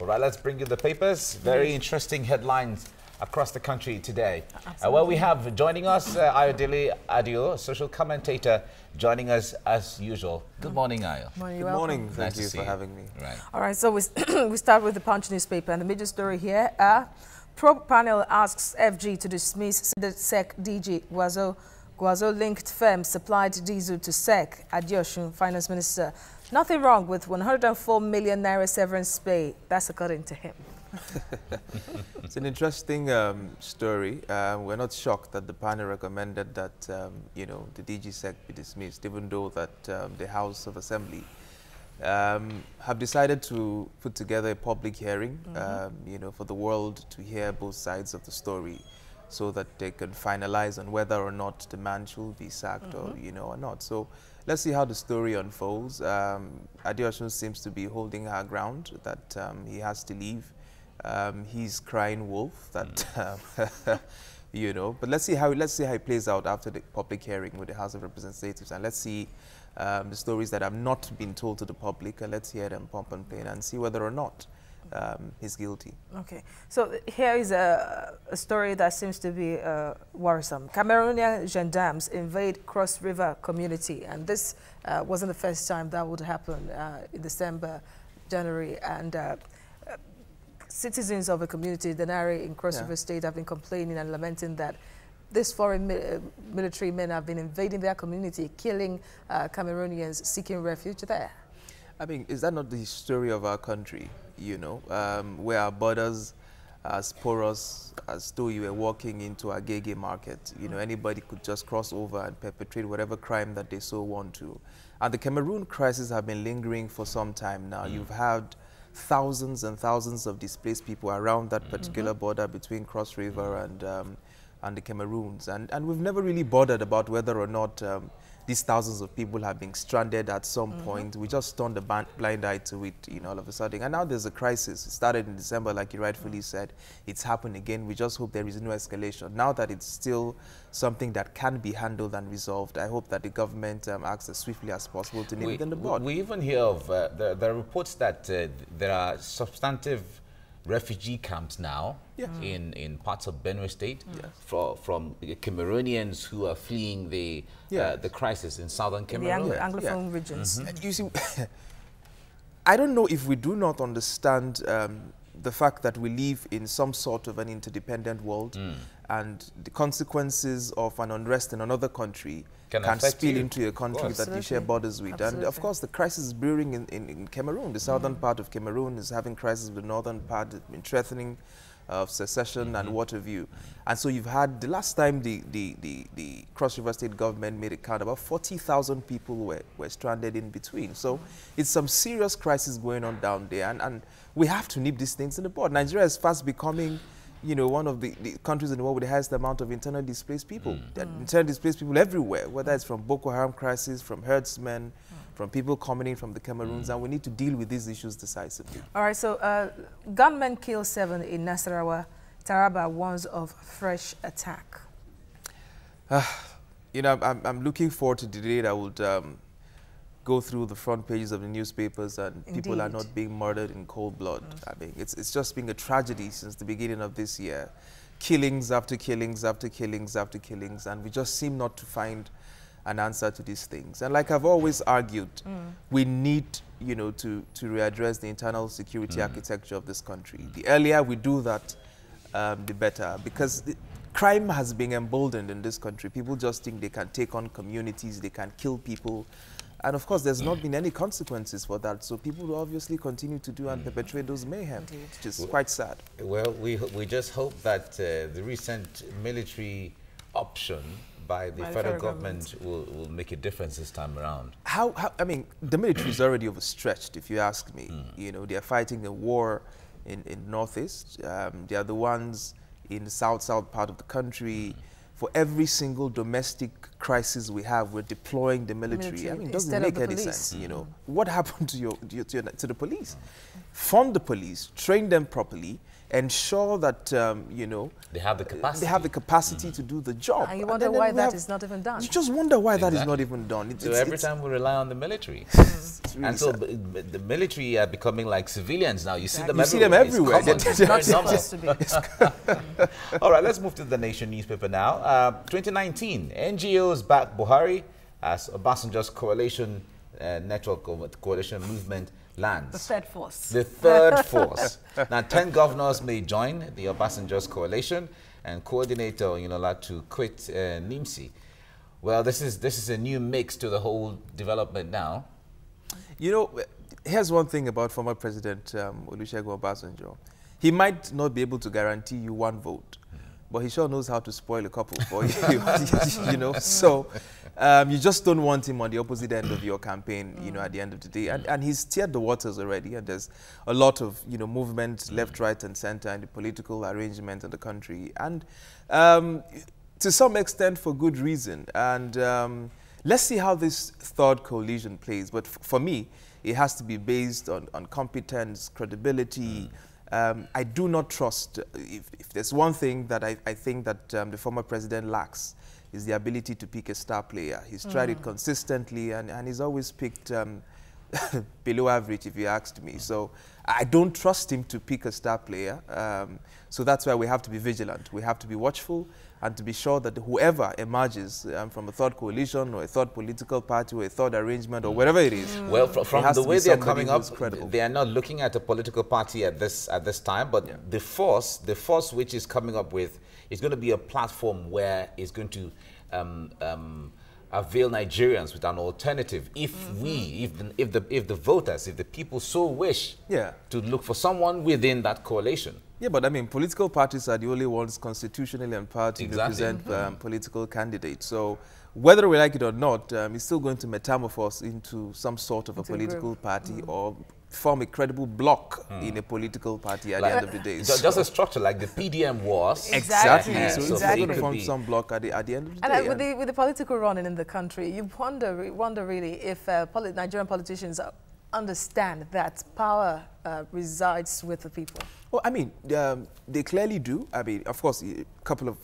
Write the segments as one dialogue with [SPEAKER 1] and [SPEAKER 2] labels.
[SPEAKER 1] All right, let's bring you the papers. Very interesting headlines across the country today. Well, we have joining us Ayodele Adio, social commentator, joining us as usual. Good morning, Ayo.
[SPEAKER 2] Good morning. Thank you for having me.
[SPEAKER 3] Right. All right, so we start with the Punch newspaper, and the major story here. Probe panel asks FG to dismiss the SEC DG. Guazo-linked firm supplied diesel to SEC. Adiosun, finance minister. Nothing wrong with 104 million naira severance pay. That's according to him.
[SPEAKER 2] It's an interesting story. We're not shocked that the panel recommended that the DG SEC be dismissed, even though that the House of Assembly have decided to put together a public hearing, for the world to hear both sides of the story, so that they can finalize on whether or not the man should be sacked or not. So let's see how the story unfolds. Adiosun seems to be holding her ground that he has to leave. He's crying wolf. That but let's see how it plays out after the public hearing with the House of Representatives, and let's see the stories that have not been told to the public, and let's hear them pump and plain and see whether or not he's guilty. Okay,
[SPEAKER 3] so here is a story that seems to be worrisome. Cameroonian gendarmes invade Cross River community, and this wasn't the first time that would happen in December, January, and citizens of a community, Denari in Cross River State, have been complaining and lamenting that these foreign military men have been invading their community, killing Cameroonians seeking refuge there.
[SPEAKER 2] I mean, is that not the story of our country, where our borders are as porous as though you were walking into a Agege market? Anybody could just cross over and perpetrate whatever crime that they so want to. And the Cameroon crisis have been lingering for some time now. You've had thousands and thousands of displaced people around that particular border between Cross River and the Cameroons. And we've never really bothered about whether or not these thousands of people have been stranded at some point. We just turned a blind eye to it, all of a sudden. And now there's a crisis. It started in December, like you rightfully said. It's happened again. We just hope there is no escalation. Now that it's still something that can be handled and resolved, I hope that the government acts as swiftly as possible to nip it in the bud.
[SPEAKER 1] We even hear of there are reports that there are substantive refugee camps now in parts of Benue State from Cameroonians who are fleeing the crisis in southern Cameroon.
[SPEAKER 3] The Anglophone regions.
[SPEAKER 2] You see, I don't know if we do not understand the fact that we live in some sort of an interdependent world, and the consequences of an unrest in another country can spill into a country that you share borders with. And of course, the crisis is brewing in Cameroon. The southern part of Cameroon is having crisis with the northern part, in threatening of secession and what have you. And so you've had, the last time the Cross River State government made a count, about 40,000 people were stranded in between. So it's some serious crisis going on down there, and we have to nip these things in the bud. Nigeria is fast becoming one of the countries in the world with the highest amount of internally displaced people. Internally displaced people everywhere, whether it's from Boko Haram crisis, from herdsmen, from people coming in from the Cameroons, and we need to deal with these issues decisively.
[SPEAKER 3] All right, so gunmen kill 7 in Nasarawa. Taraba warns of fresh attack.
[SPEAKER 2] I'm looking forward to the day that would go through the front pages of the newspapers and people are not being murdered in cold blood. I mean, it's just been a tragedy since the beginning of this year. Killings after killings after killings after killings, and we just seem not to find an answer to these things. And like I've always argued, we need, to readdress the internal security architecture of this country. The earlier we do that, the better, because crime has been emboldened in this country. People just think they can take on communities, they can kill people. And of course, there's not been any consequences for that. So people will obviously continue to do and perpetrate those mayhem, which is quite sad.
[SPEAKER 1] Well, we just hope that the recent military option by the federal government will make a difference this time around.
[SPEAKER 2] I mean, the military is already overstretched, if you ask me. They are fighting a war in Northeast. They are the ones in the south part of the country. For every single domestic crisis we have, we're deploying the military. I mean, it doesn't make any sense. What happened to the police? Fund the police, train them properly, ensure that, you know,
[SPEAKER 1] they have the capacity.
[SPEAKER 2] They have the capacity to do the job.
[SPEAKER 3] And you wonder why that is not even done.
[SPEAKER 2] You just wonder why that is not even done.
[SPEAKER 1] So every time we rely on the military. Really and so the military are becoming like civilians now. You see them everywhere.
[SPEAKER 3] It's not supposed to be.
[SPEAKER 1] All right, let's move to the Nation newspaper now. 2019, NGOs back Buhari as Obasanjo's coalition network of coalition movement lands.
[SPEAKER 3] The third force.
[SPEAKER 1] The third force. Now, 10 governors may join the Obasanjo's coalition, and coordinator Oyinlola to quit NIMSI. Well, this is a new mix to the whole development now.
[SPEAKER 2] You know, here's one thing about former President Olusegun Obasanjo. He might not be able to guarantee you one vote, but he sure knows how to spoil a couple for you, you know. So you just don't want him on the opposite end of your campaign, you know, at the end of the day. And he's steered the waters already, and there's a lot of, you know, movement left, right, and center in the political arrangement in the country. And to some extent for good reason. And let's see how this third coalition plays. But for me, it has to be based on competence, credibility. I do not trust, if there's one thing that I think that the former president lacks, is the ability to pick a star player. He's tried it consistently, and he's always picked below average, if you asked me. So I don't trust him to pick a star player. So that's why we have to be vigilant. We have to be watchful, and to be sure that whoever emerges from a third coalition or a third political party or a third arrangement or whatever it is.
[SPEAKER 1] Well, from the way they're coming up, they are not looking at a political party at this time, but the force which is coming up with is going to be a platform where it's going to avail Nigerians with an alternative if if the voters, if the people so wish to look for someone within that coalition.
[SPEAKER 2] Yeah, but I mean, political parties are the only ones constitutionally empowered to represent political candidates. So whether we like it or not, it's still going to metamorphose into some sort of a political party or form a credible block in a political party at the end of the day.
[SPEAKER 1] Just a structure like the PDM was.
[SPEAKER 2] Exactly. So it's going to form some block at the end of the day.
[SPEAKER 3] And with the political running in the country, you wonder really if Nigerian politicians understand that power resides with the people.
[SPEAKER 2] Well, I mean, they clearly do. I mean, of course, a couple of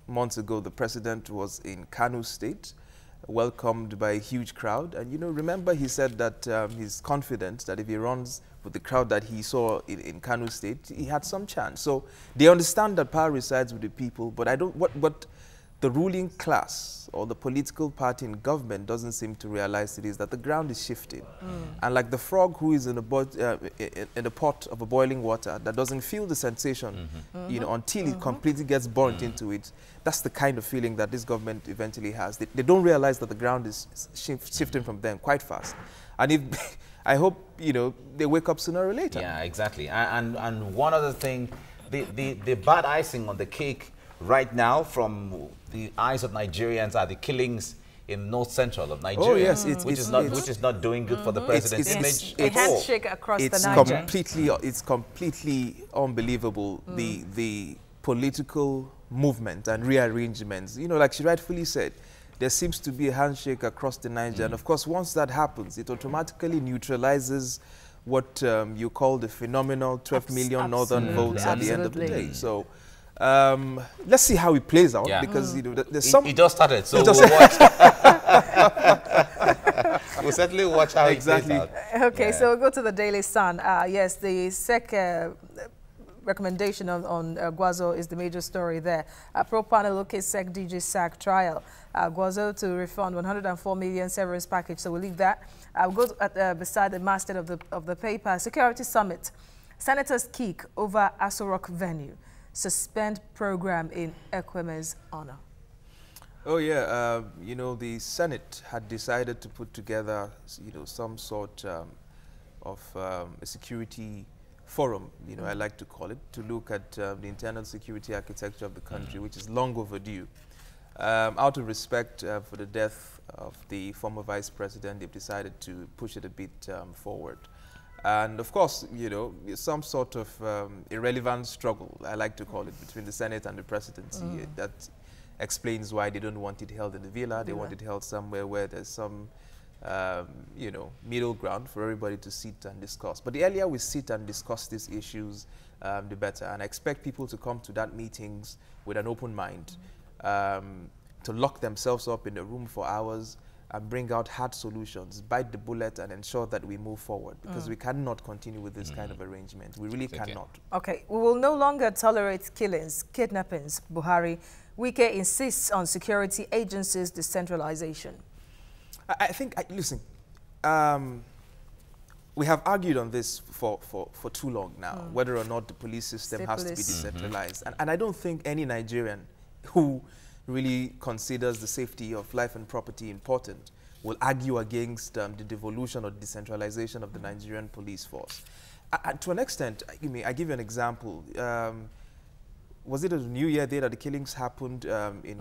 [SPEAKER 2] months ago, the president was in Kano State, welcomed by a huge crowd. And, you know, remember he said that he's confident that if he runs with the crowd that he saw in Kano State, he had some chance. So they understand that power resides with the people, but what the ruling class or the political party in government doesn't seem to realize it is that the ground is shifting. And like the frog who is in a pot of a boiling water that doesn't feel the sensation, you know, until it completely gets burnt into it, that's the kind of feeling that this government eventually has. They don't realize that the ground is shifting from them quite fast. And if I hope, you know, they wake up sooner or later.
[SPEAKER 1] Yeah, exactly. And one other thing, the bad icing on the cake right now from the eyes of Nigerians are the killings in north central of Nigeria. Oh yes, which is not doing good for the president's image.
[SPEAKER 3] It's a handshake across the Niger.
[SPEAKER 2] It's completely unbelievable, the political movement and rearrangements. You know, like she rightfully said, there seems to be a handshake across the Niger, and of course, once that happens, it automatically neutralizes what you call the phenomenal 12 million northern votes at the end of the day. So. Let's see how it plays out because you know there's some.
[SPEAKER 1] It just started, so we'll watch. We'll certainly watch how it plays out.
[SPEAKER 3] Okay, so we'll go to the Daily Sun. Yes, the SEC recommendation on Guazo is the major story there. Pro panel locates SEC DG sack trial. Guazo to refund 104 million severance package. So we'll leave that. We'll go beside the masthead of the paper. Security Summit. Senators kick over Aso Rock venue. Suspend program in Ekweme's honor.
[SPEAKER 2] Oh yeah, you know, the Senate had decided to put together, you know, some sort of a security forum, you know, I like to call it, to look at the internal security architecture of the country, which is long overdue. Out of respect for the death of the former vice president, they've decided to push it a bit forward. And of course, you know, some sort of irrelevant struggle, I like to call it, between the Senate and the presidency. That explains why they don't want it held in the villa. They want it held somewhere where there's some you know, middle ground for everybody to sit and discuss. But the earlier we sit and discuss these issues, the better. And I expect people to come to that meetings with an open mind, to lock themselves up in a room for hours and bring out hard solutions, bite the bullet and ensure that we move forward, because we cannot continue with this kind of arrangement. We really cannot.
[SPEAKER 3] Okay, we will no longer tolerate killings, kidnappings, Buhari. Wike insists on security agencies' decentralization.
[SPEAKER 2] I think, listen, we have argued on this for too long now, whether or not the police system has to be decentralized. And I don't think any Nigerian who really considers the safety of life and property important will argue against the devolution or decentralization of the Nigerian police force. To an extent, I give you an example. Was it a New Year day that the killings happened in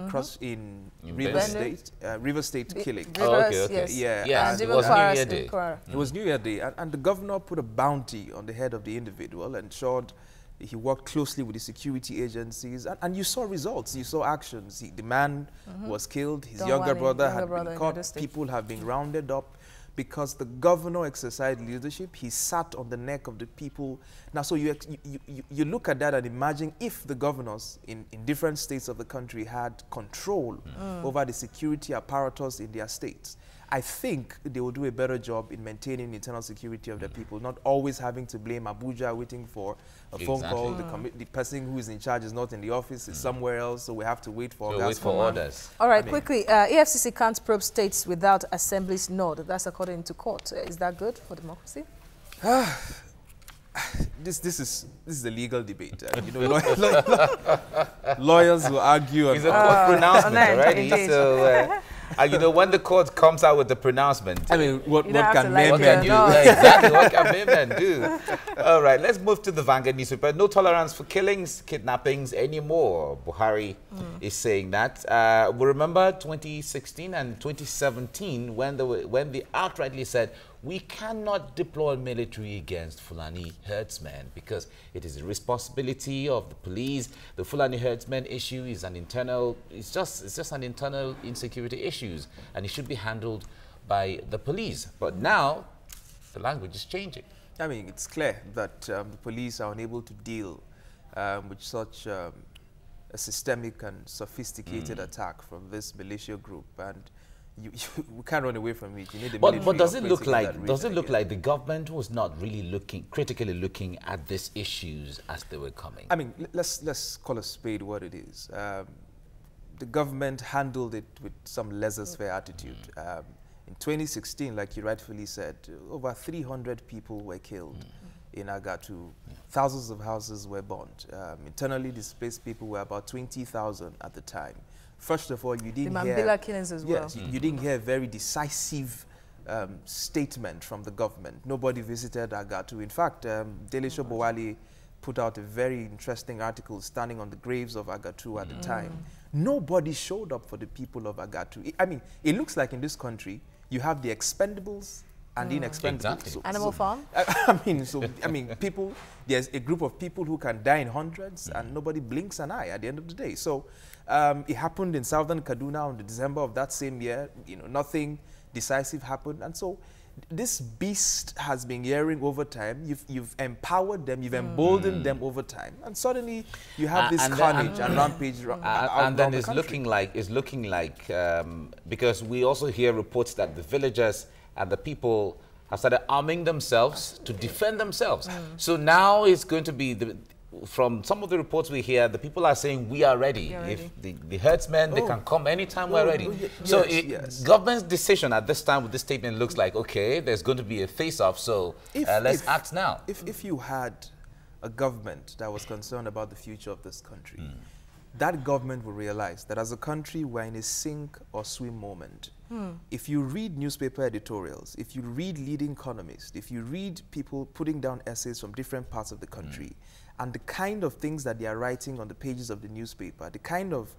[SPEAKER 2] River State? River State killing.
[SPEAKER 3] Okay.
[SPEAKER 1] Yes.
[SPEAKER 2] Yeah.
[SPEAKER 1] And it was New Year Day.
[SPEAKER 2] It was New Year Day, and the governor put a bounty on the head of the individual and ensured he worked closely with the security agencies, and you saw results, you saw actions. The man was killed, his younger brother had been caught, people have been rounded up because the governor exercised leadership. He sat on the neck of the people. Now, so you look at that and imagine if the governors in different states of the country had control over the security apparatus in their states. I think they will do a better job in maintaining the internal security of the people, not always having to blame Abuja, waiting for a phone call. The person who is in charge is not in the office, is somewhere else, so we have to wait for
[SPEAKER 1] orders.
[SPEAKER 3] All right, quickly, EFCC can't probe states without Assembly's nod. That's according to court. Is that good for democracy?
[SPEAKER 2] This is a legal debate. You know, lawyers will argue.
[SPEAKER 1] It's a court pronouncement already. So, you know, when the court comes out with the pronouncement,
[SPEAKER 2] I mean, what can men do?
[SPEAKER 1] Exactly, what can men do? All right, let's move to the Vanguard newspaper. No tolerance for killings, kidnappings anymore. Buhari is saying that. We remember 2016 and 2017 when they outrightly said, we cannot deploy military against Fulani herdsmen because it is the responsibility of the police. The Fulani herdsmen issue is an internal, it's just an internal insecurity issues, and it should be handled by the police. But now, the language is changing.
[SPEAKER 2] I mean, it's clear that the police are unable to deal with such a systemic and sophisticated attack from this militia group, and we can't run away from it. You need the military.
[SPEAKER 1] But does it look like the government was not really critically looking at these issues as they were coming?
[SPEAKER 2] I mean, let's call a spade what it is. The government handled it with some laissez-faire attitude. In 2016, like you rightfully said, over 300 people were killed in Agatu. Thousands of houses were burnt. Internally displaced people were about 20,000 at the time. First of all, you didn't hear... The
[SPEAKER 3] Mambila killings as well.
[SPEAKER 2] Yes, you didn't hear a very decisive statement from the government. Nobody visited Agatu. In fact, Delisho Bowali put out a very interesting article standing on the graves of Agatu at the time. Nobody showed up for the people of Agatu. I mean, it looks like in this country, you have the expendables and the inexpendables.
[SPEAKER 1] Exactly.
[SPEAKER 2] So,
[SPEAKER 3] Animal farm?
[SPEAKER 2] I mean, people, there's a group of people who can die in hundreds and nobody blinks an eye at the end of the day. So it happened in southern Kaduna on December of that same year. You know, nothing decisive happened. And so this beast has been hearing over time. You've empowered them, you've emboldened them over time, and suddenly you have this carnage and rampage.
[SPEAKER 1] And then it's looking like because we also hear reports that the villagers and the people have started arming themselves to defend themselves. So now it's going to be from some of the reports we hear, the people are saying we are ready. If the herdsmen, they can come anytime we're ready. So government's decision at this time with this statement looks like, okay, there's going to be a face-off, so let's act now.
[SPEAKER 2] If you had a government that was concerned about the future of this country, that government will realize that as a country, we're in a sink or swim moment. If you read newspaper editorials, if you read leading economists, if you read people putting down essays from different parts of the country, and the kind of things that they are writing on the pages of the newspaper, the kind of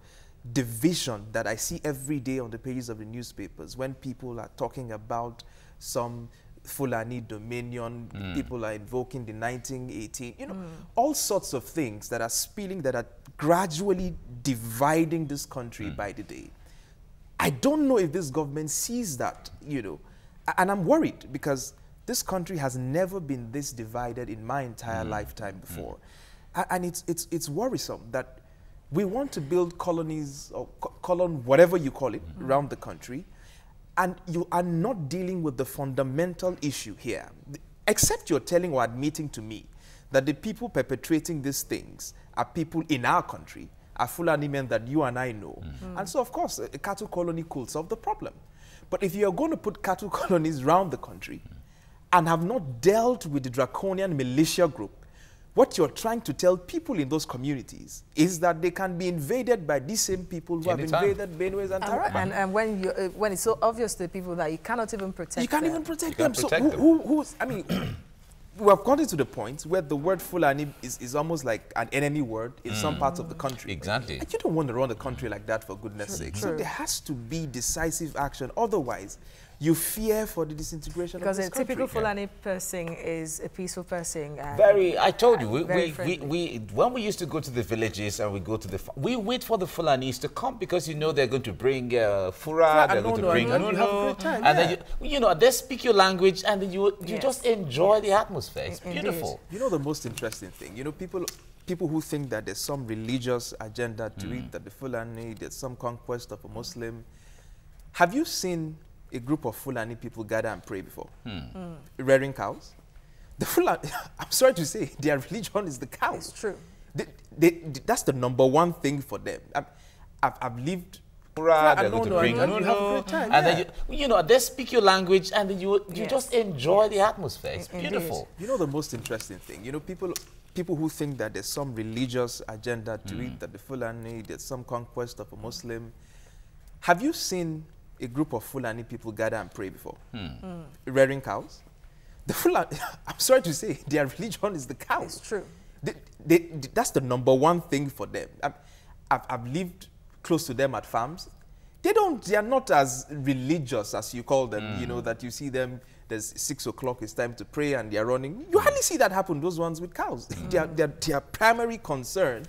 [SPEAKER 2] division that I see every day on the pages of the newspapers when people are talking about some Fulani dominion, people are invoking the 1918, you know, all sorts of things that are spilling, that are gradually dividing this country by the day. I don't know if this government sees that, you know, And I'm worried because this country has never been this divided in my entire lifetime before. And it's worrisome that we want to build colonies, or colon, whatever you call it, around the country, and you are not dealing with the fundamental issue here. Except you're telling or admitting to me that the people perpetrating these things are people in our country, are Fulani men that you and I know. And so, of course, a cattle colony could solve the problem. But if you're going to put cattle colonies around the country and have not dealt with the draconian militia group, what you're trying to tell people in those communities is that they can be invaded by these same people who have invaded Benue and Taraba.
[SPEAKER 3] And when it's so obvious to the people that you cannot even protect them.
[SPEAKER 2] You can't even protect them. So who's, I mean, we have gotten to the point where the word Fulani is almost like an enemy word in some parts of the country.
[SPEAKER 1] Exactly.
[SPEAKER 2] And you don't want to run the country like that, for goodness sake. So there has to be decisive action. Otherwise, you fear for the disintegration of this country.
[SPEAKER 3] Because a typical Fulani person is a peaceful person.
[SPEAKER 1] I told you, when we used to go to the villages and we go to we wait for the Fulanis to come because you know they're going to bring fura, they're going to bring nuno, and then you know, they speak your language and then you just enjoy the atmosphere. It's beautiful.
[SPEAKER 2] You know the most interesting thing, you know, people who think that there's some religious agenda to it, that the Fulani, there's some conquest of a Muslim. Have you seen a group of Fulani people gather and pray before? Rearing cows? The Fulani, I'm sorry to say, their religion is the cows.
[SPEAKER 3] It's true.
[SPEAKER 2] That's the #1 thing for them. I've lived...
[SPEAKER 1] They're going to bring nuno, and then you know, they speak your language and then you just enjoy the atmosphere. It's beautiful.
[SPEAKER 2] You know the most interesting thing, you know, people who think that there's some religious agenda to it, that the Fulani, there's some conquest of a Muslim. Have you seen a group of Fulani people gather and pray before? Rearing cows? The Fulani, I'm sorry to say, their religion is the cows.
[SPEAKER 3] It's true.
[SPEAKER 2] That's the #1 thing for them. I've lived close to them at farms. They are not as religious as you call them, you know, that you see them, there's 6 o'clock, it's time to pray and they're running. You hardly see that happen, those ones with cows. Their primary concern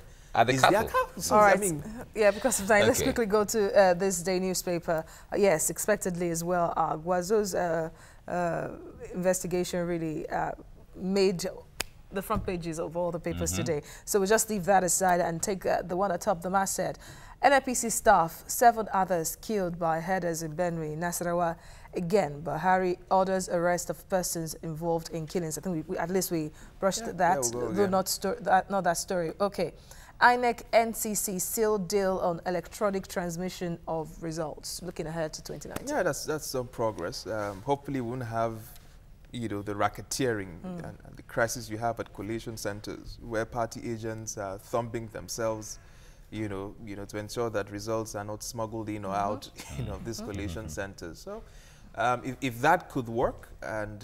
[SPEAKER 2] is their cows.
[SPEAKER 3] All right. I mean, because of time, let's quickly go to this day newspaper. Yes, expectedly as well. Guazo's investigation really made the front pages of all the papers today. So we'll just leave that aside and take the one atop the masthead. NNPC staff, 7 others killed by herders in Benue, Nasarawa. Again, Buhari orders arrest of persons involved in killings. I think at least we brushed that, not that story. Okay. INEC NCC sealed deal on electronic transmission of results. Looking ahead to 2019.
[SPEAKER 2] Yeah, that's some progress. Hopefully we won't have, you know, the racketeering and the crisis you have at collation centers where party agents are thumping themselves, you know, to ensure that results are not smuggled in or out, you know, these collation centers. So, if that could work and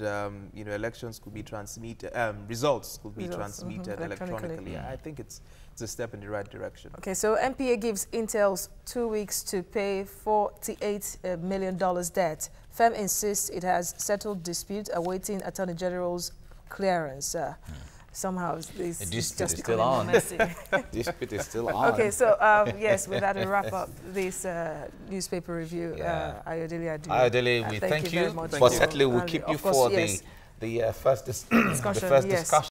[SPEAKER 2] you know, elections could be transmitted, results could be transmitted electronically, I think it's a step in the right direction.
[SPEAKER 3] Okay, so MPA gives Intel 2 weeks to pay $48 million debt. Firm insists it has settled dispute awaiting Attorney General's clearance. Somehow this is just
[SPEAKER 1] still on. Dispute is still on.
[SPEAKER 3] Okay, so yes, with that we wrap up this newspaper review.
[SPEAKER 1] Ayodele, we thank you. But certainly we'll keep you for the first discussion.